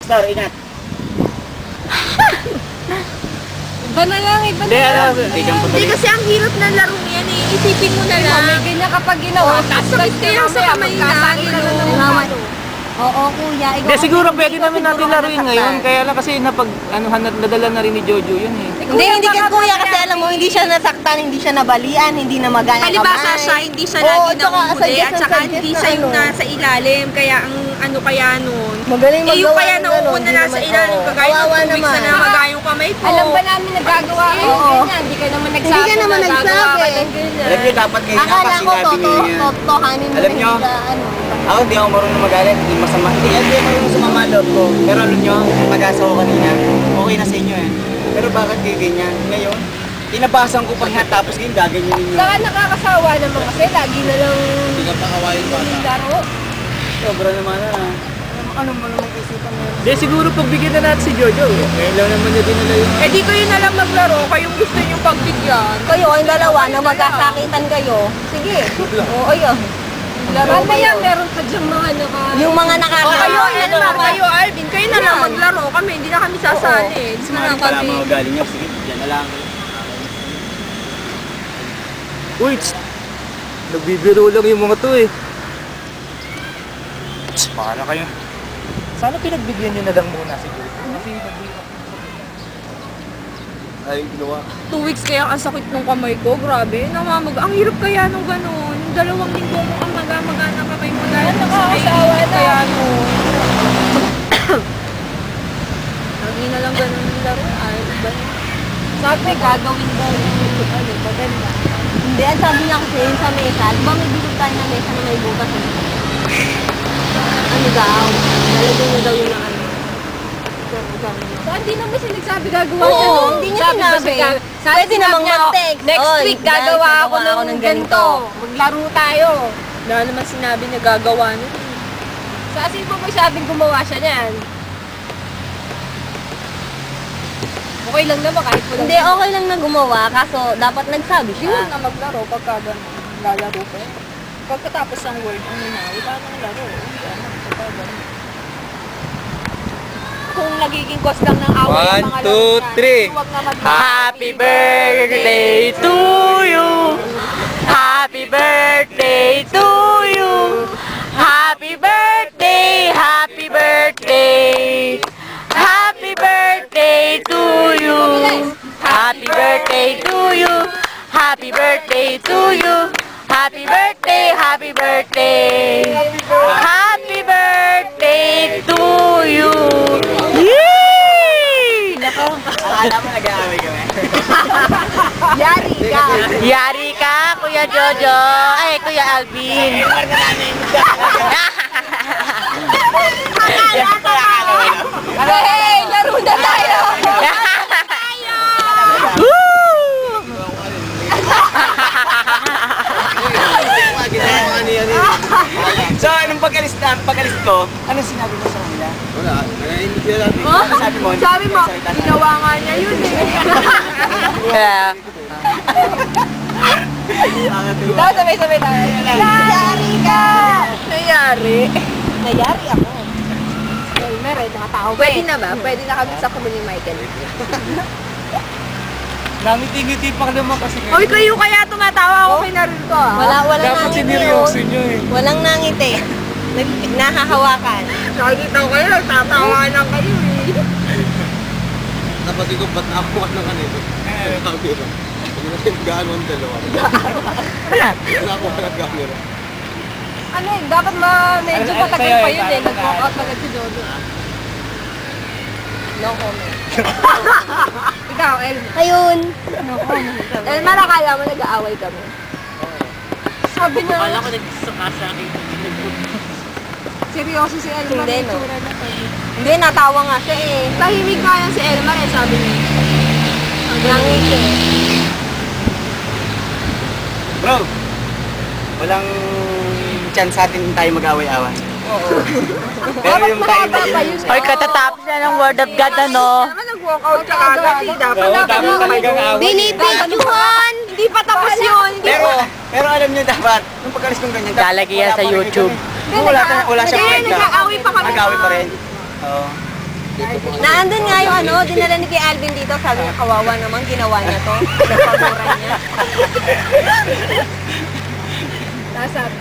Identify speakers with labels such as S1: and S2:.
S1: Star, ingat.
S2: Iba na lang, iba na lang.
S3: Hindi kasi ang hirap na laro yan eh. Isipin mo na lang.
S2: May ganyan kapag ginawa.
S3: Sakit kaya sa kamay natin.
S4: Oo, kuya.
S5: Hindi, siguro pwede namin natin laruin ngayon. Kaya lang kasi nadala na rin ni Jojo yun eh.
S4: Hindi ka kuya kasi alam mo, hindi siya nasaktan, hindi siya nabalian, hindi na magana kamay.
S3: Palibasa siya, hindi siya lagi nanguhuli at saka hindi siya yung nasa ilalim. Kaya ang ano kaya nun.
S4: Magaling magawa.
S3: Yung kaya nauuna na sa ilalim. Kagaya ng 2 weeks na namagayong kamay ko.
S2: Alam ba namin nagagawa ko ganyan? Hindi ka naman nagsabi.
S4: Hindi ka naman nagsabi.
S1: Alam niyo, dapat ngayon nga
S4: Akala
S1: kasi
S4: ko
S1: sinabi niyo yan.
S4: totohanin mo
S1: Alam niyo, ako hindi ako marunong magalit, hindi masama. Hindi ako marunong sumama loob ko. Pero alam niyo, mag-asa ko kanina, okay na sa inyo eh. Pero bakit kayo ganyan? Ngayon, tinabasan ko pa yan, tapos ngayon gaganyanin niyo.
S2: Saka nakakasawa naman kasi lagi na lang
S1: Hindi ka pakawain ba?
S2: laro.
S1: Sobra naman na. Ano mo naman isipan mo?
S5: Hindi, siguro pagbigyan na natin si Jojo. Kaya lang naman niya dinala yung...
S3: Eh di kayo na lang maglaro. Kayong gusto nyo pagbigyan.
S4: Kayo, ang dalawa na magkasakitan kayo. Sige. Oo, ayun.
S2: Laro ba yan? Meron pa dyang mga naka...
S4: Yung mga
S3: O
S4: nakakaya.
S3: kayo, Elmar, kayo, Alvin, kayo na lang maglaro. Kami, hindi na kami sasali. Hindi na lang
S1: Pala
S3: kami.
S1: mga galing niyo, sige, dyan na lang.
S5: Uy, nagbibiro lang yung mga to eh. Paano kayo? Sana pinagbigyan nyo na lang muna si Jojo. Kasi nagbibiro.
S1: Ay, ginawa.
S3: 2 weeks kaya ang sakit ng kamay ko. Grabe, ang hirap kaya nung gano'n. Yung 2 linggo mo ang maga-maga ng kamay mo dahil
S2: nakakasawa na.
S3: kaya nun. Lagi na lang gano'n yung laro. Ay, iba na.
S2: Sabi, gagawin daw yung ano, maganda.
S4: Hindi, ang sabi niya kasi yun sa mesa. Di ba may bilog tayo na mesa na may bukas? Ano daw? Nalagay niya daw yung ano.
S2: So, hindi naman siya nagsabi gagawa
S4: Oo,
S2: siya. no?
S4: hindi niya
S2: Sabi ba
S4: sinabi.
S2: siya,
S4: Pwede namang
S2: niya,
S4: mag-text.
S2: Next
S4: Oy,
S2: week,
S4: guys,
S2: gagawa ako
S4: gagawa
S2: ng ganito. Maglaro tayo.
S3: Wala naman sinabi na gagawa nun.
S2: So, asin po may sabing gumawa siya niyan. Okay lang naman kahit walang...
S4: Hindi, okay lang na gumawa. Kaso, dapat nagsabi
S3: Yun
S4: siya.
S3: na maglaro pagka gano'n. Lalaro pa yun. Pagkatapos ng word, ang hinawi, paano ang laro? Hindi naman, pagka gano'n. Kung nagiging cause lang ng away ng mga laro
S5: 1, 2, 3.
S3: huwag na
S5: Happy birthday to you. Happy birthday to you. Happy birthday, happy birthday. Happy birthday to you. Happy birthday to you. Happy birthday to you. Happy birthday, happy birthday. Happy birthday to you. Yee!
S1: Akala mo nag-aaway kami.
S4: Yari ka.
S5: Yari ka, Kuya Jojo. Ay, Kuya Alvin.
S2: Hey, laro na tayo!
S1: So, anong pag-alis ko, ano sinabi mo sa kanila? Wala, hindi sila natin. Ano sabi mo?
S3: Sabi mo, ginawa nga niya yun eh.
S5: Yeah.
S2: Dapat sabay-sabay tayo.
S4: Yari ka.
S3: Nangyari.
S4: Nayari ako.
S2: Elmer, mga tao ba
S3: Pwede na ba? Pwede na kami sa kami ni Michael.
S5: Namiti-ngiti pa naman kasi
S3: Oy, kayo kaya tumatawa ako kay Naruto ah.
S4: Wala
S5: dapat
S4: nangiti.
S5: siniryoso nyo eh.
S4: Walang nangiti. Nahahawakan.
S3: Nakikita ko kayo, nagtatawa lang kayo eh.
S1: Napati ko, ba't ako ng kanito? Camera. Hindi natin gaano ang dalawa. Wala ako ng camera.
S2: Ano eh, dapat medyo matagal pa yun eh. Nag-walk out agad si Jojo.
S4: No comment.
S2: Ikaw, Elmer.
S4: Ayun.
S2: Elmer, akala mo nag-aaway kami. Sabi niya,
S5: Wala ko nagsasakasakit.
S2: seryoso si Elmer.
S4: Hindi, no?
S2: Itsura na tayo.
S4: Hindi, natawa nga siya eh.
S2: Tahimik nga yan si Elmer eh, sabi niya.
S4: Nangiti.
S1: Bro, walang chance sa atin tayo mag-away-away.
S4: Oo.
S1: Pero yung tayo na
S5: Hoy, katatapos na ng Word of God, ano?
S3: Naman nag-walk out ka agad eh. Dapat
S1: Oo,
S3: dapat
S1: dapat talagang away.
S4: Binibidyohan!
S3: Hindi pa tapos yun. Hindi
S1: Pero alam niyo dapat, nung pagkalis kong ganyan,
S5: Lalagay yan sa YouTube.
S1: Wala siyang
S3: Kaya
S1: kwenta.
S3: nag-aaway pa kami.
S1: Nag-aaway pa rin. Oo.
S4: Naandun nga yung ano, dinala ni kay Alvin dito, sabi niya, kawawa naman, ginawa niya to. Napagura niya.
S2: Sinasabi